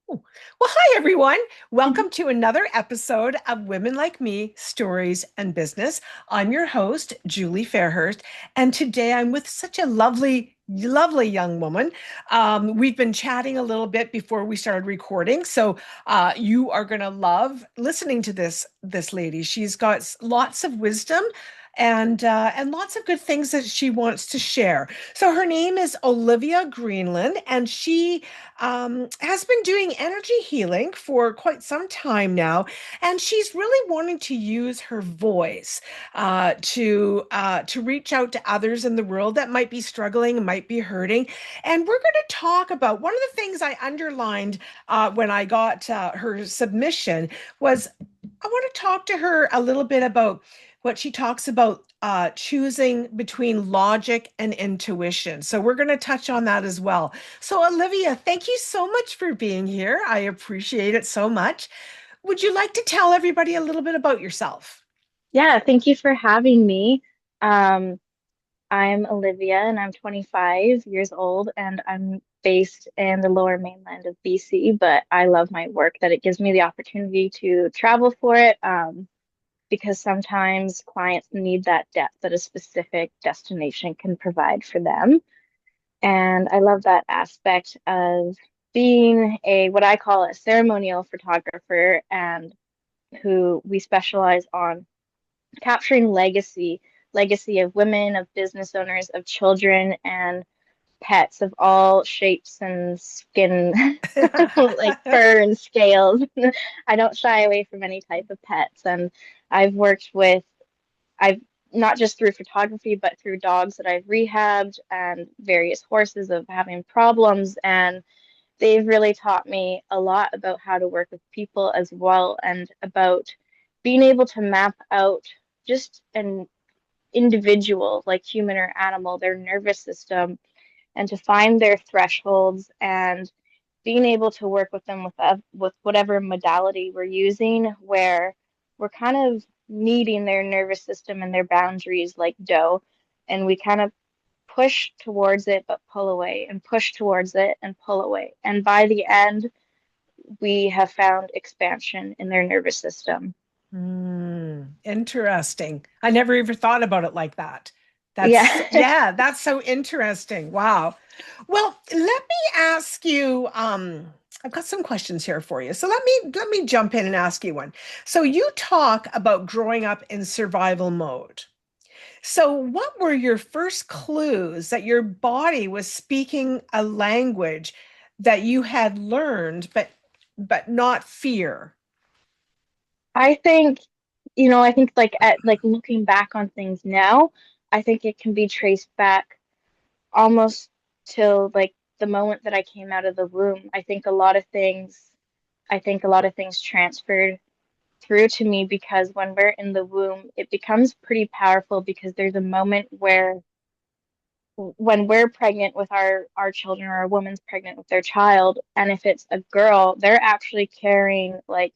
Well, hi, everyone. Welcome to another episode of Women Like Me Stories and Business. I'm your host, Julie Fairhurst, and today I'm with such a lovely young woman. We've been chatting a little bit before we started recording, so you are going to love listening to this lady. She's got lots of wisdom and lots of good things that she wants to share. So her name is Olivia Greenland, and she has been doing energy healing for quite some time now, and she's really wanting to use her voice to reach out to others in the world that might be struggling, might be hurting. And we're going to talk about one of the things I underlined when I got her submission was I want to talk to her a little bit about what she talks about choosing between logic and intuition. So we're going to touch on that as well. So, Olivia, thank you so much for being here. I appreciate it so much. Would you like to tell everybody a little bit about yourself? Yeah, thank you for having me. Um, I'm Olivia and I'm 25 years old and I'm based in the lower mainland of BC, but I love my work that it gives me the opportunity to travel for it because sometimes clients need that depth that a specific destination can provide for them. And I love that aspect of being a what I call a ceremonial photographer and who we specialize on capturing legacy of women, of business owners, of children, and pets of all shapes and skin, like fur and scales. I don't shy away from any type of pets. And I've worked with, I've not just through photography, but through dogs that I've rehabbed and various horses of having problems. And they've really taught me a lot about how to work with people as well and about being able to map out just an individual, like human or animal, their nervous system, and to find their thresholds and being able to work with them with whatever modality we're using, where we're kind of meeting their nervous system and their boundaries like dough, and we kind of push towards it but pull away and push towards it and pull away. And by the end, we have found expansion in their nervous system. Interesting. I never even thought about it like that. Yeah. Yeah, that's so interesting. Wow. Well, let me ask you, I've got some questions here for you. So let me jump in and ask you one. So you talk about growing up in survival mode. So what were your first clues that your body was speaking a language that you had learned but not fear? I think, I think like at like looking back on things now, I think it can be traced back almost till like the moment that I came out of the womb. I think a lot of things transferred through to me because when we're in the womb, it becomes pretty powerful because there's a moment where when we're pregnant with our children or a woman's pregnant with their child, and if it's a girl, they're actually carrying like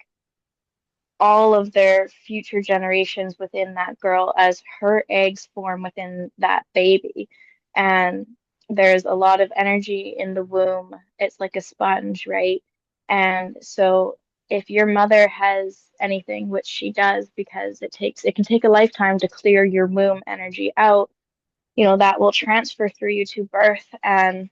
all of their future generations within that girl as her eggs form within that baby. And there's a lot of energy in the womb. It's like a sponge, right? And so if your mother has anything, which she does because it can take a lifetime to clear your womb energy out, that will transfer through you to birth. And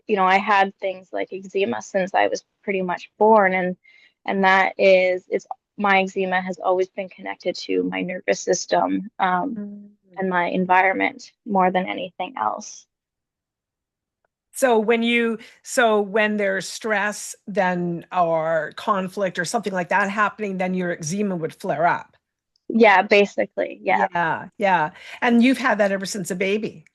I had things like eczema since I was pretty much born, and that is it's my eczema has always been connected to my nervous system and my environment more than anything else. So when there's stress, then or conflict or something like that happening, then your eczema would flare up. Yeah, basically, yeah. Yeah, yeah. And you've had that ever since a baby.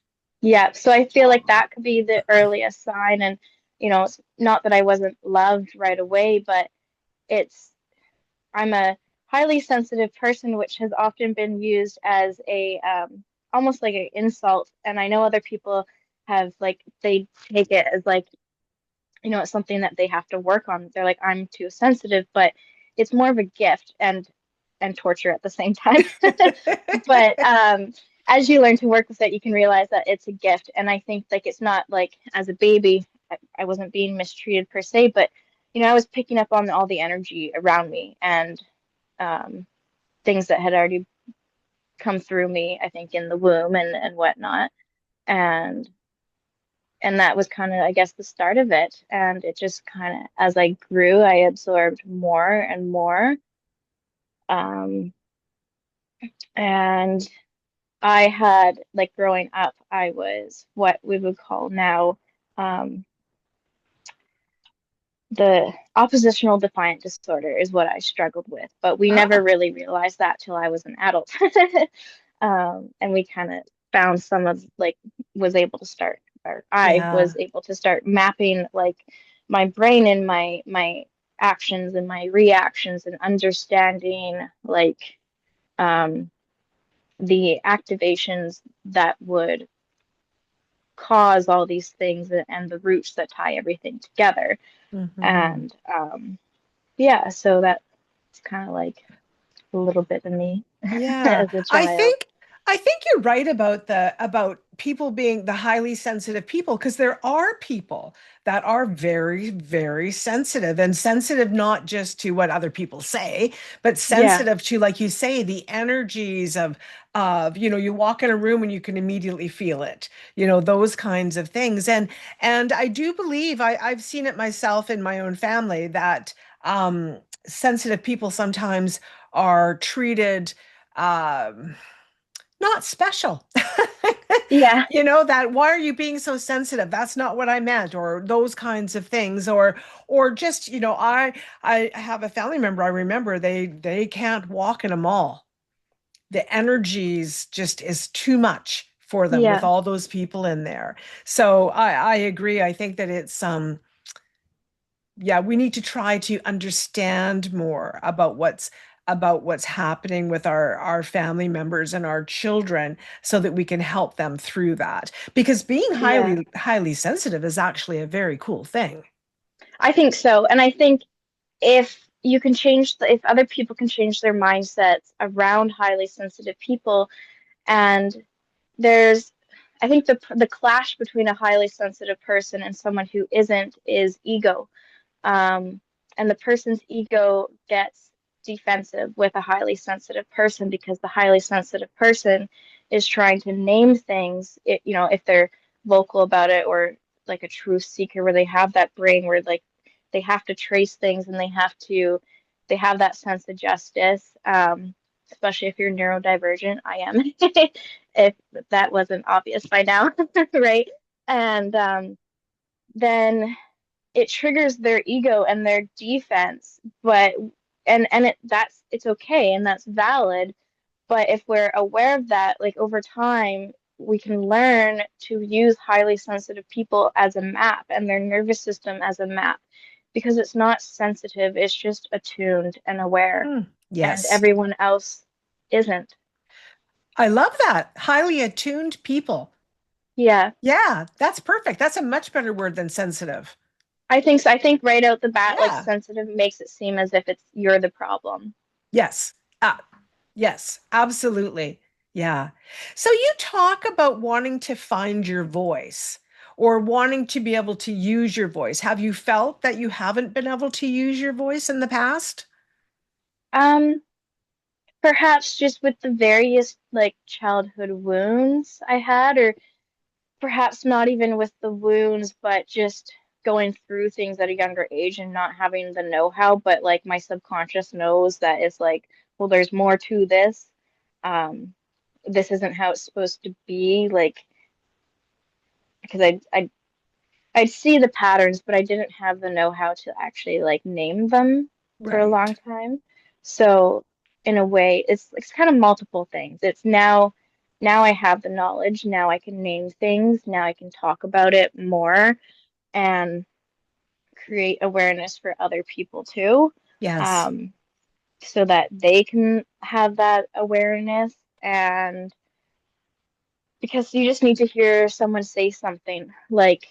Yeah, so I feel like that could be the earliest sign. And it's not that I wasn't loved right away, but it's I'm a highly sensitive person, which has often been used as a almost like an insult. And I know other people have like they take it as like, it's something that they have to work on. They're like, I'm too sensitive, but it's more of a gift and torture at the same time. But as you learn to work with it, you can realize that it's a gift. And I think like it's not like as a baby. I wasn't being mistreated per se, but I was picking up on all the energy around me and um, things that had already come through me, I think, in the womb and whatnot. And and that was kind of, I guess, the start of it. And it just kind of, as I grew, I absorbed more and more. Um, and I had, like, growing up, I was what we would call now um, the oppositional defiant disorder is what I struggled with, but we never Ah, really realized that till I was an adult. And we kind of found some of, like, was able to start, or I yeah. was able to start mapping, like, my brain and my actions and my reactions and understanding, like, um, the activations that would cause all these things and the roots that tie everything together. Hmm. And yeah, so that's kind of like a little bit of me Yeah, as a I child. think I think you're right about the about people being the highly sensitive people because there are people that are very, very sensitive and sensitive not just to what other people say, but Yeah, sensitive to, like you say, the energies of you walk in a room and you can immediately feel it, those kinds of things. And I do believe I've seen it myself in my own family that sensitive people sometimes are treated um, not special. yeah, That why are you being so sensitive? That's not what I meant, or those kinds of things, or just, I have a family member I remember they can't walk in a mall. The energies just is too much for them with yeah, all those people in there. So I agree. I think that it's yeah, we need to try to understand more about what's happening with our family members and our children so that we can help them through that. Because being yeah. highly sensitive is actually a very cool thing. I think so. And I think if other people can change their mindsets around highly sensitive people, and there's, I think the clash between a highly sensitive person and someone who isn't is ego. Um, and the person's ego gets defensive with a highly sensitive person because the highly sensitive person is trying to name things, if they're vocal about it, or like a truth seeker where they have that brain where, like, they have to trace things and they have that sense of justice. Especially if you're neurodivergent, I am. If that wasn't obvious by now, right? And then it triggers their ego and their defense, but it's okay and that's valid. But if we're aware of that, like, over time, we can learn to use highly sensitive people as a map and their nervous system as a map, because it's not sensitive, it's just attuned and aware, Hmm. and Yes. everyone else isn't. I love that. Highly attuned people. Yeah, Yeah, that's perfect. That's a much better word than sensitive. I think so. I think right out the bat, like, Yeah. sensitive makes it seem as if it's you're the problem. Yes. Yes, absolutely. Yeah. So you talk about wanting to find your voice or wanting to be able to use your voice. Have you felt that you haven't been able to use your voice in the past? Um, Perhaps just with the various, like, childhood wounds I had, or perhaps not even with the wounds, but just going through things at a younger age and not having the know-how, but, like, my subconscious knows that it's like, well, there's more to this. Um, this isn't how it's supposed to be, like, because I'd see the patterns, but I didn't have the know-how to actually, like, name them for a Right. long time. So in a way, it's kind of multiple things. It's now I have the knowledge. Now I can name things. Now I can talk about it more and create awareness for other people too, Yes. um, so that they can have that awareness. And because you just need to hear someone say something like,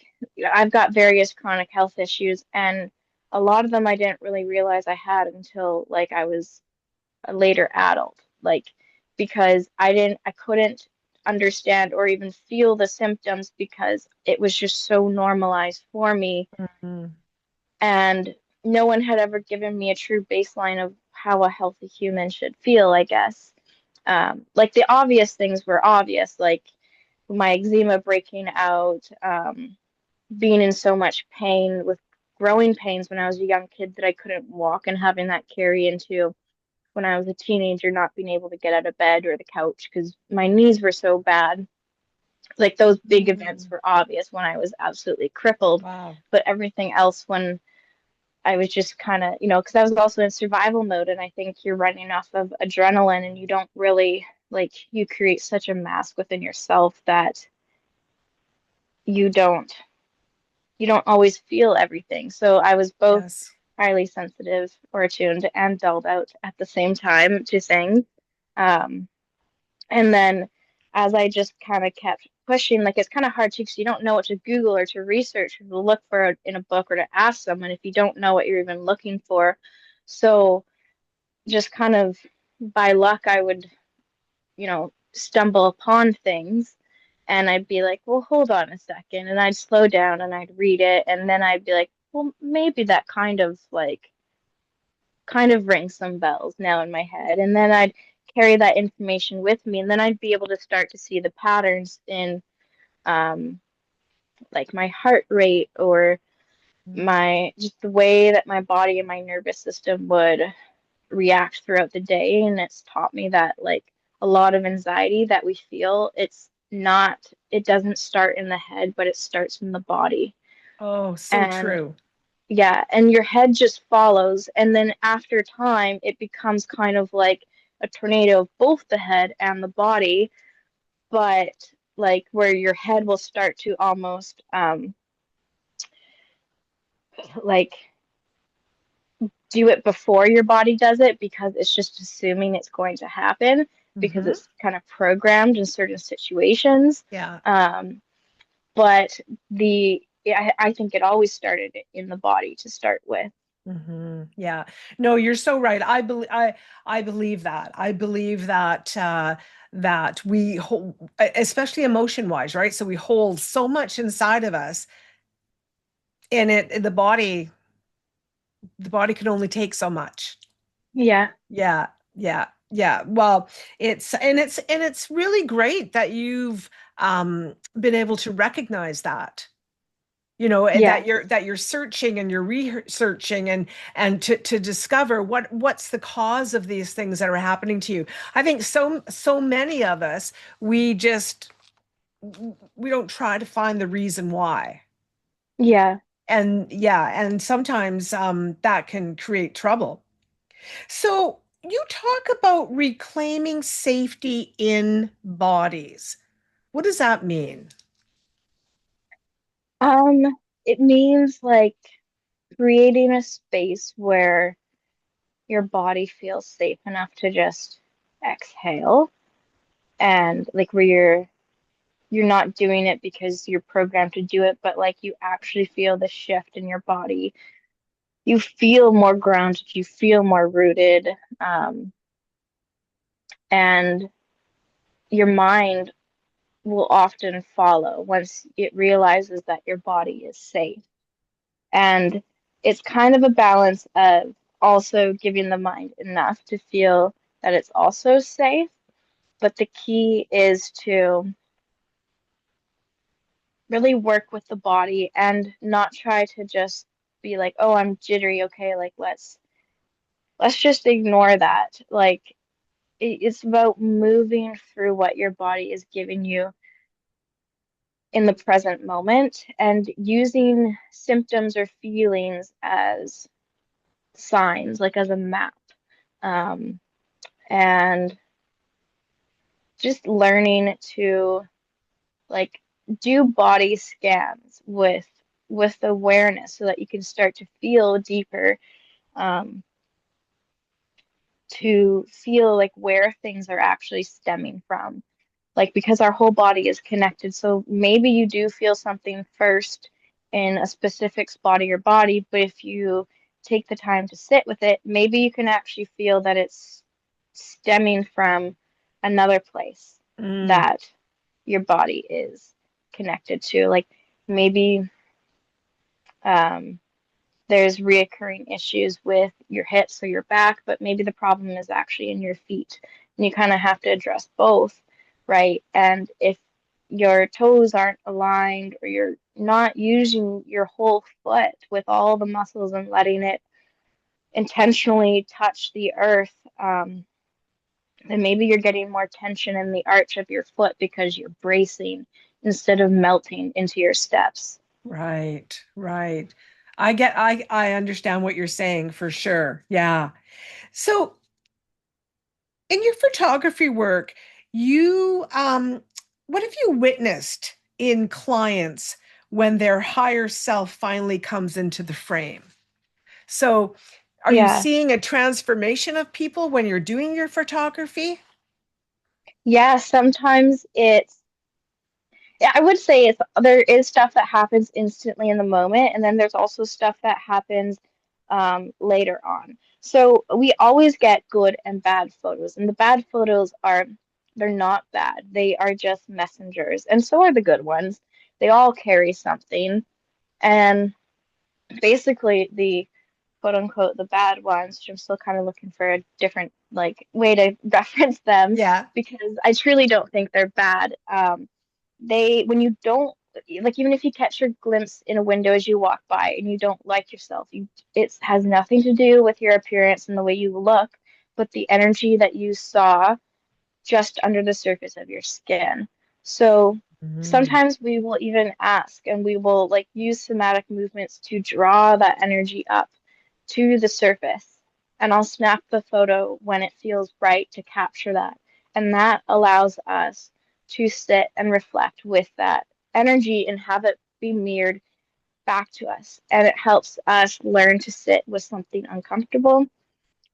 I've got various chronic health issues, and a lot of them I didn't really realize I had until, like, I was a later adult, like, because I couldn't understand or even feel the symptoms because it was just so normalized for me. Mhm. And no one had ever given me a true baseline of how a healthy human should feel, I guess. Like the obvious things were obvious, like my eczema breaking out, being in so much pain with growing pains when I was a young kid that I couldn't walk, and having that carry into when I was a teenager, not being able to get out of bed or the couch because my knees were so bad. Like those big events Mm. were obvious when I was absolutely crippled, Wow. but everything else when I was just kind of, because I was also in survival mode, and I think you're running off of adrenaline and you don't really like you create such a mask within yourself that you don't you don't always feel everything. So I was both Yes. highly sensitive or attuned and dulled out at the same time to things. Um, and then as I just kind of kept pushing, like it's kind of hard to because you don't know what to Google or to research or to look for in a book or to ask someone if you don't know what you're even looking for. So just kind of by luck, I would, stumble upon things and I'd be like, well, hold on a second. And I'd slow down and I'd read it. And then I'd be like, well, maybe that kind of rings some bells now in my head. And then I'd carry that information with me. And then I'd be able to start to see the patterns in um, like my heart rate or Mm. my just the way that my body and my nervous system would react throughout the day. And it's taught me that like a lot of anxiety that we feel, it doesn't start in the head, but it starts in the body. Oh, so And true. yeah, and your head just follows. And then after time, it becomes kind of like a tornado of both the head and the body, but like where your head will start to almost like do it before your body does it because it's just assuming it's going to happen because Hmm. it's kind of programmed in certain situations. Yeah. Um, but I think it always started in the body to start with. Yeah. No, you're so right. I believe that. I believe that that we hold, especially emotion wise, right? So we hold so much inside of us, and the body can only take so much. Yeah, Yeah, yeah, yeah. Well, it's really great that you've been able to recognize that. And yeah, that you're searching and you're researching and to discover what's the cause of these things that are happening to you. I think so many of us we don't try to find the reason why. yeah. And yeah, and sometimes that can create trouble. So you talk about reclaiming safety in bodies. What does that mean? Um, it means like creating a space where your body feels safe enough to just exhale and like where you're not doing it because you're programmed to do it, but like you actually feel the shift in your body. You feel more grounded, you feel more rooted, um, and your mind will often follow once it realizes that your body is safe. And it's kind of a balance of also giving the mind enough to feel that it's also safe. But the key is to really work with the body and not try to just be like, oh, I'm jittery. Okay, like let's just ignore that. Like it's about moving through what your body is giving you in the present moment and using symptoms or feelings as signs, like as a map. Um, and just learning to like do body scans with awareness so that you can start to feel deeper, um, to feel like where things are actually stemming from. Like because our whole body is connected. So maybe you do feel something first in a specific spot of your body, but if you take the time to sit with it, maybe you can actually feel that it's stemming from another place Mm, that. your body is connected to. Like maybe um, there's reoccurring issues with your hips or your back, but maybe the problem is actually in your feet. And you kind of have to address both, right? And if your toes aren't aligned or you're not using your whole foot with all the muscles and letting it intentionally touch the earth, then maybe you're getting more tension in the arch of your foot because you're bracing instead of melting into your steps. Right, right. I understand what you're saying for sure. Yeah. So in your photography work, you what have you witnessed in clients when their higher self finally comes into the frame? So are you Yeah. seeing a transformation of people when you're doing your photography? Yeah, sometimes yeah, I would say there is stuff that happens instantly in the moment, and then there's also stuff that happens later on. So we always get good and bad photos, and the bad photos they're not bad. They are just messengers, and so are the good ones. They all carry something, and basically the quote unquote the bad ones, which I'm still kind of looking for a different like way to reference them Yeah. because I truly don't think they're bad. They when you don't like even if you catch your glimpse in a window as you walk by and you don't like yourself, it has nothing to do with your appearance and the way you look, but the energy that you saw just under the surface of your skin. So Mhm. sometimes we will even ask and we will like use somatic movements to draw that energy up to the surface. And I'll snap the photo when it feels right to capture that. And that allows us to sit and reflect with that energy and have it be mirrored back to us. And it helps us learn to sit with something uncomfortable,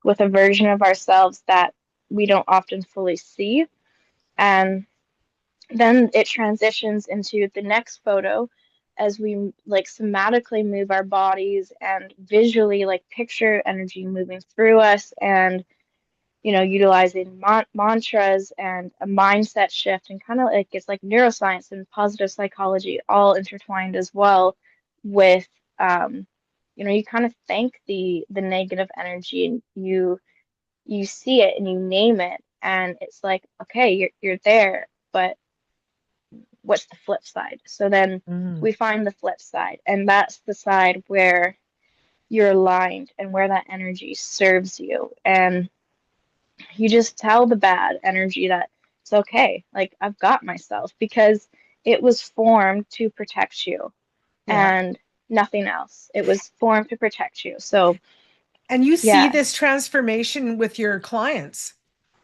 with a version of ourselves that we don't often fully see. And then it transitions into the next photo as we like somatically move our bodies and visually like picture energy moving through us and utilizing mantras and a mindset shift and kind of like it's like neuroscience and positive psychology all intertwined as well with um you kind of thank the negative energy and you see it and you name it and it's like okay you're there but what's the flip side? So then Mhm. we find the flip side, and that's the side where you're aligned and where that energy serves you. And you just tell the bad energy that it's okay, like I've got myself because it was formed to protect you Yeah. and nothing else. It was formed to protect you. So, And you see yeah, this transformation with your clients.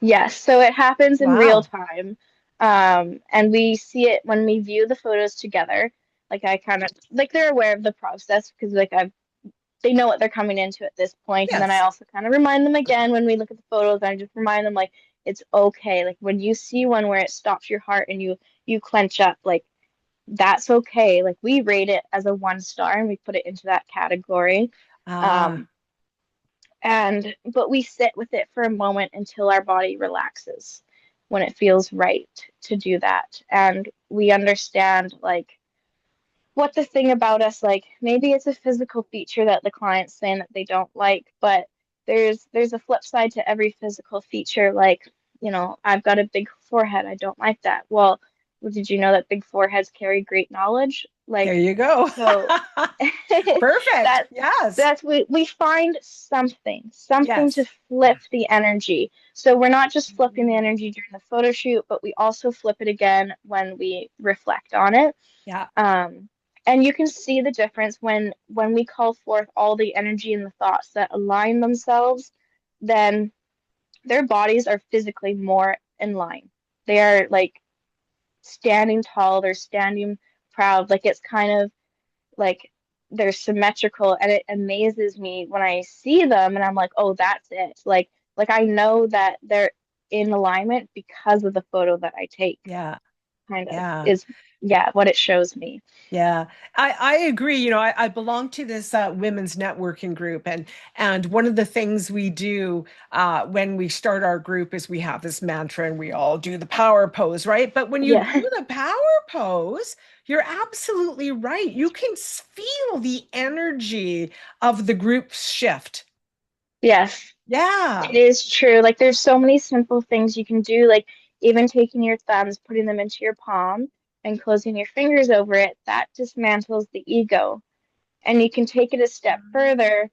yes. So it happens in real Wow. time. And we see it when we view the photos together. Like I kind of like they're aware of the process because like they know what they're coming into at this point. And then I Yes. also kind of remind them again when we look at the photos, I just remind them like it's okay. Like when you see one where it stops your heart and you clench up, like that's okay. Like we rate it as a 1 star and we put it into that category. Ah. Um, and but we sit with it for a moment until our body relaxes when it feels right to do that. And we understand like what the thing about us like maybe it's a physical feature that the client's saying that they don't like, but there's a flip side to every physical feature. Like, I've got a big forehead, I don't like that. Well, did you know that big foreheads carry great knowledge? There Like, you go. so Perfect. that Yes. we find something to Yes. flip the energy. So we're not just flipping the energy during the photo shoot, but we also flip it again when we reflect on it. Yeah. um, and you can see the difference when we call forth all the energy and the thoughts that align themselves, then their bodies are physically more in line. They are like standing tall, they're standing proud, like it's kind of like they're symmetrical and it amazes me when I see them and I'm like, "Oh, that's it." Like I know that they're in alignment because of the photo that I take, Yeah. kind of Yeah. is yeah, what it shows me. Yeah, I agree. I belong to this women's networking group, and one of the things we do when we start our group is we have this mantra, and we all do the power pose, right? But when you do Yeah. the power pose, you're absolutely right. You can feel the energy of the group shift. Yes. It Yeah, is true. Like there's so many simple things you can do, like even taking your thumbs, putting them into your palm and closing your fingers over it, that dismantles the ego. And you can take it a step further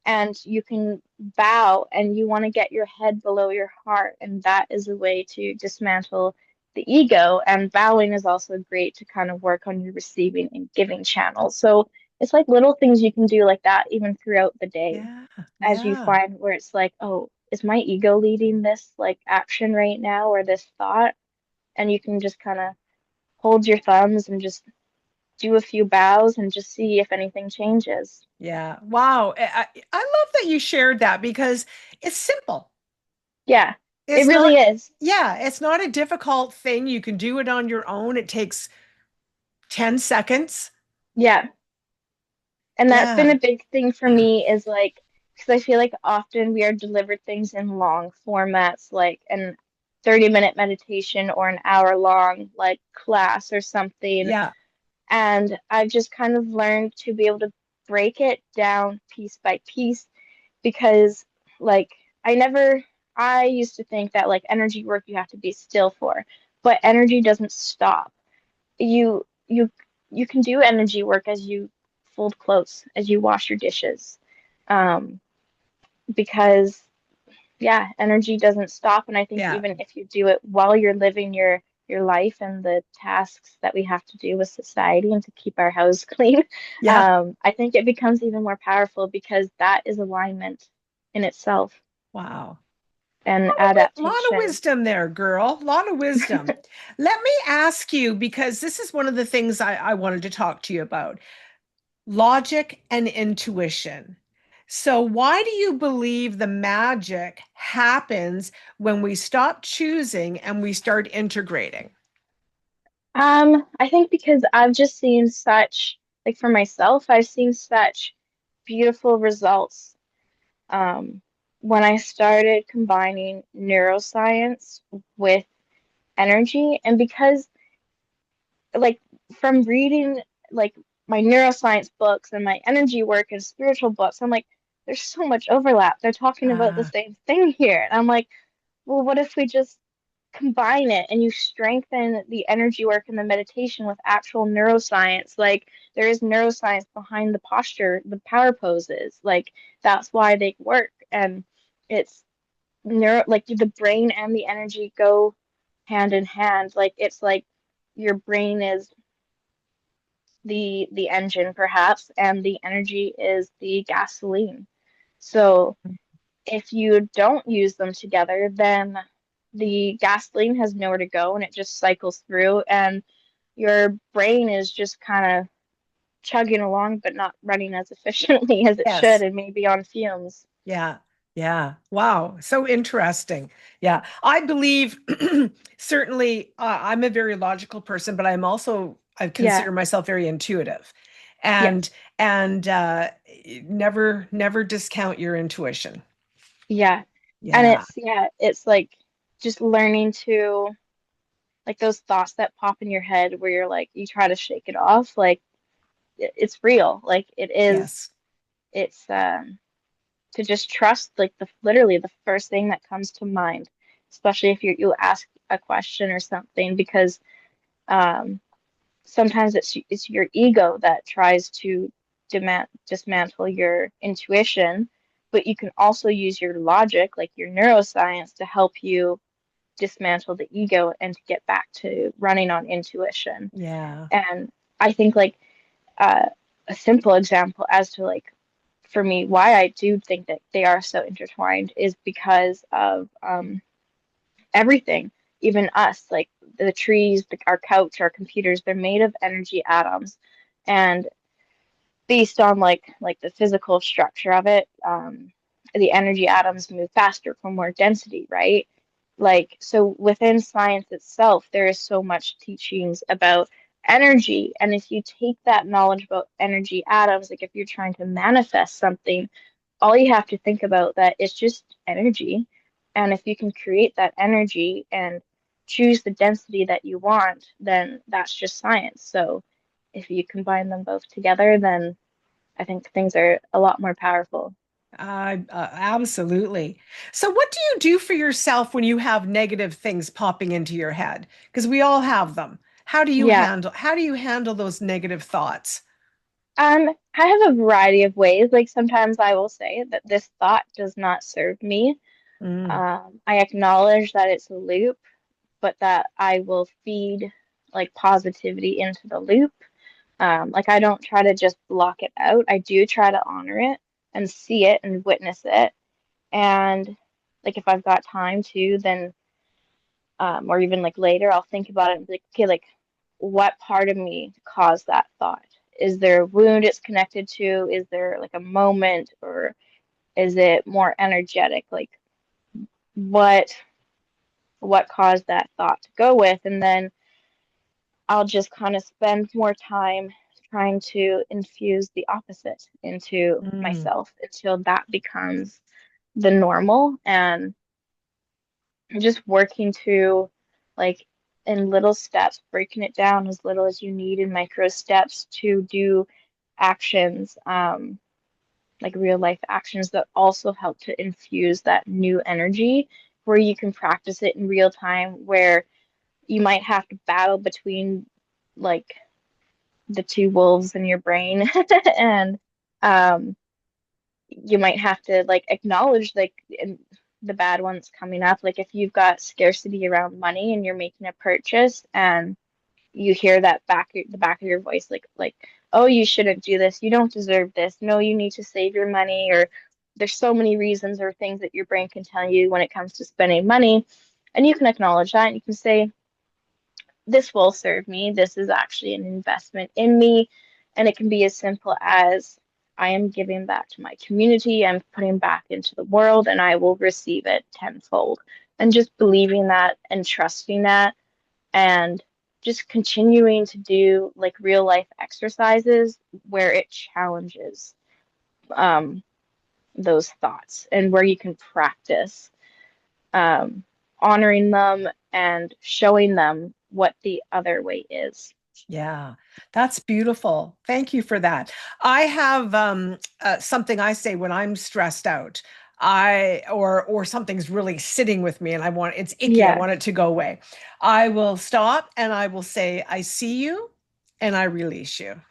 and you can bow and you want to get your head below your heart. And that is a way to dismantle the ego. And bowing is also great to kind of work on your receiving and giving channels. So it's like little things you can do like that even throughout the day yeah, as you yeah, find where it's like, oh, is my ego leading this like action right now or this thought? And you can just kind of hold your thumbs and just do a few bows and just see if anything changes. yeah. Wow, I love that you shared that because it's simple. Yeah, it It's really not, is. yeah, it's not a difficult thing. You can do it on your own. It takes 10 seconds. Yeah. And that's been Yeah. a big thing for me is like, because I feel like often we are delivered things in long formats, like an 30-minute meditation or an hour long like class or something. Yeah. And I've just kind of learned to be able to break it down piece by piece because like I never I used to think that like energy work you have to be still for, but energy doesn't stop. You you can do energy work as you fold clothes, as you wash your dishes. Um, because yeah, energy doesn't stop. And I think Yeah. even if you do it while you're living your life and the tasks that we have to do with society and to keep our house clean, Yeah. I think it becomes even more powerful because that is alignment in itself Wow. and Lot of adaptation. wisdom there, girl. A lot of wisdom. Let me ask you, because this is one of the things I wanted to talk to you about, logic and intuition. So, why do you believe the magic happens when we stop choosing and we start integrating? I think because I've just seen such, like for myself, I've seen such beautiful results when I started combining neuroscience with energy. And because, like, from reading, like, my neuroscience books and my energy work and spiritual books, I'm like, there's so much overlap. They're talking about the Ah, same thing here. And I'm like, well, what if we just combine it and you strengthen the energy work and the meditation with actual neuroscience? Like there is neuroscience behind the posture, the power poses. Like that's why they work. And it's like the brain and the energy go hand in hand. Like it's like your brain is the engine perhaps, and the energy is the gasoline. So if you don't use them together, then the gasoline has nowhere to go and it just cycles through, and your brain is just kind of chugging along, but not running as efficiently as it should, yes. and maybe on fumes. Yeah. Yeah. Wow. So interesting. Yeah. I believe certainly I'm a very logical person, but I Yeah, consider myself very intuitive yes, and, and never discount your intuition. yeah. And Yeah. it's like just learning to like those thoughts that pop in your head where you're like, you try to shake it off, like it's real. Like it is, Yes. it's to just trust like the literally the first thing that comes to mind, especially if you ask a question or something, because um, sometimes it's your ego that tries to dismantle your intuition, but you can also use your logic, like your neuroscience, to help you dismantle the ego and to get back to running on intuition. Yeah. And I think like uh, a simple example as to like for me, why I do think that they are so intertwined is because of everything, even us, like the trees, our couch, our computers, they're made of energy atoms. And based on like the physical structure of it, the energy atoms move faster for more density, right? Like so within science itself, there is so much teachings about energy. And if you take that knowledge about energy atoms, like if you're trying to manifest something, all you have to think about that it's just energy. And if you can create that energy and choose the density that you want, then that's just science. So if you combine them both together, then I think things are a lot more powerful. Absolutely. So, what do you do for yourself when you have negative things popping into your head? Because we all have them. Yeah. How do you handle those negative thoughts? I have a variety of ways. Like sometimes I will say that this thought does not serve me. Mm, I acknowledge that it's a loop, but that I will feed like positivity into the loop. Like I don't try to just block it out. I do try to honor it and see it and witness it. And like if I've got time to, then or even like later, I'll think about it and be like, okay, like what part of me caused that thought? Is there a wound it's connected to? Is there like a moment, or is it more energetic? Like what what caused that thought to go with? And then I'll just kind of spend more time trying to infuse the opposite into mm, myself until that becomes the normal, and just working to like in little steps, breaking it down as little as you need in micro steps to do actions, like real life actions that also help to infuse that new energy where you can practice it in real time, where you might have to battle between like the two wolves in your brain and um you might have to like acknowledge like the bad ones coming up. Like if you've got scarcity around money and you're making a purchase and you hear that the back of your voice like oh, you shouldn't do this, you don't deserve this, no, you need to save your money, or there's so many reasons or things that your brain can tell you when it comes to spending money, and you can acknowledge that and you can say this will serve me. This is actually an investment in me. And it can be as simple as I am giving back to my community, I'm putting back into the world, and I will receive it tenfold. And just believing that and trusting that, and just continuing to do like real life exercises where it challenges um, those thoughts and where you can practice um, honoring them and showing them what the other way is. yeah, that's beautiful. Thank you for that. I have something I say when I'm stressed out. Or something's really sitting with me and I want it's icky. I Yeah, want it to go away. I will stop and I will say, I see you and I release you.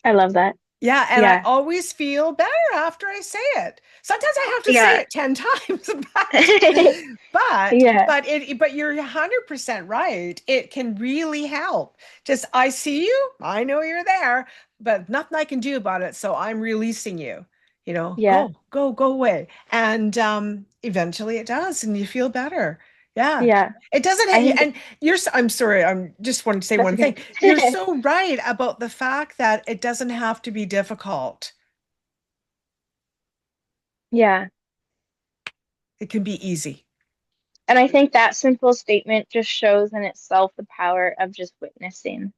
I love that. Yeah, and I Yeah, always feel better after I say it. Sometimes I have to say yeah, it 10 times, but yeah, but you're 100% right. It can really help. Just I see you, I know you're there, but nothing I can do about it, so I'm releasing you. yeah, Go away. And eventually it does, and you feel better. Yeah. yeah. It doesn't I have, think and I'm sorry, I'm just want to say that's one thing. okay. You're so right about the fact that it doesn't have to be difficult. Yeah. It can be easy. And I think that simple statement just shows in itself the power of just witnessing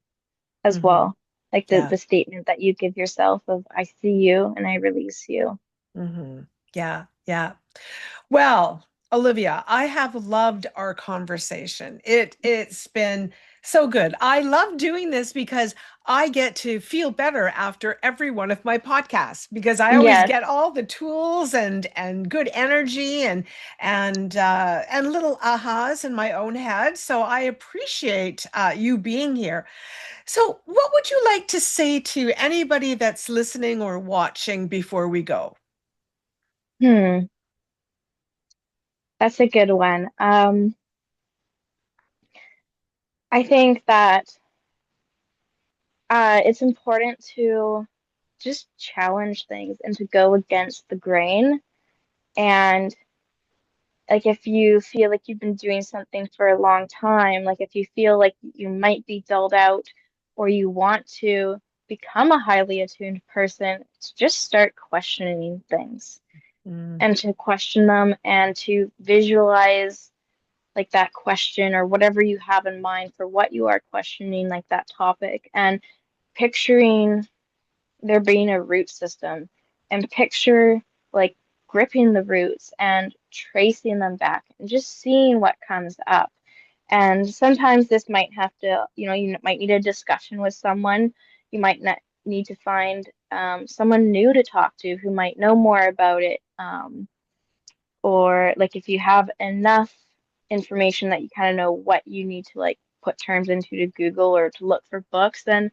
as Hmm. well. Like Yeah. the statement that you give yourself of I see you and I release you. Hmm. Yeah. Yeah. Well, Olivia, I have loved our conversation. It's been so good. I love doing this because I get to feel better after every one of my podcasts because I always Yeah, get all the tools and good energy and little ahas in my own head. So I appreciate you being here. So, what would you like to say to anybody that's listening or watching before we go? hmm, that's a good one. I think that it's important to just challenge things and to go against the grain. And like if you feel like you've been doing something for a long time, like if you feel like you might be dulled out or you want to become a highly attuned person, to just start questioning things Mm, and to question them and to visualize. like that question or whatever you have in mind for what you are questioning, like that topic, and picturing there being a root system and picture like gripping the roots and tracing them back and just seeing what comes up. And sometimes this might have to, you might need a discussion with someone. You might not need to find someone new to talk to who might know more about it. Or like if you have enough information that you kind of know what you need to like put terms into to Google or to look for books, then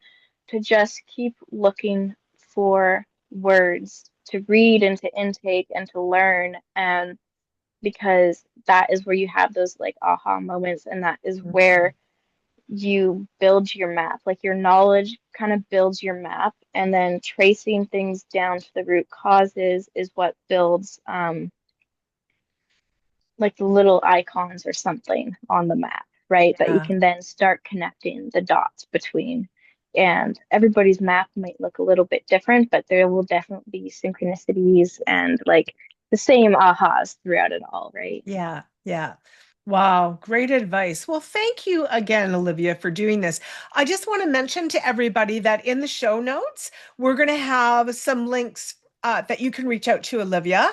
to just keep looking for words to read and to intake and to learn. And because that is where you have those like aha moments, and that is where you build your map. Like your knowledge kind of builds your map, and then tracing things down to the root causes is what builds like the little icons or something on the map, right? That you Yeah. can then start connecting the dots between. And everybody's map might look a little bit different, but there will definitely be synchronicities and like the same ahas throughout it all, right? Yeah, yeah. Wow, great advice. Well, thank you again, Olivia, for doing this. I just want to mention to everybody that in the show notes, we're going to have some links that you can reach out to Olivia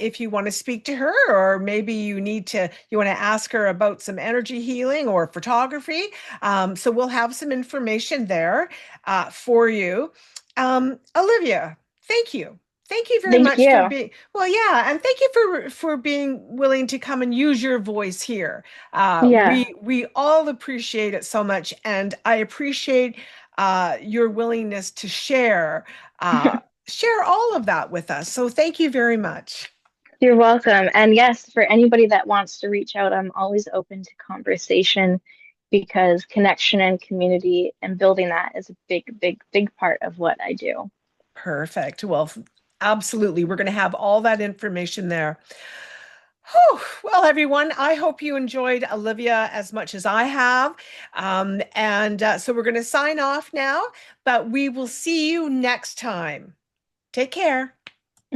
if you want to speak to her, or maybe you want to ask her about some energy healing or photography. So we'll have some information there for you. Olivia, thank you. Thank you very Thank much for you. being, well, yeah, and thank you for being willing to come and use your voice here. Yeah, We all appreciate it so much, and I appreciate your willingness to share all of that with us. So thank you very much. you're welcome. And yes, for anybody that wants to reach out, I'm always open to conversation because connection and community and building that is a big, big, big part of what I do. Perfect. Well, absolutely. We're going to have all that information there. Whew. Well, everyone, I hope you enjoyed Olivia as much as I have. And so we're going to sign off now, but we will see you next time. Take care.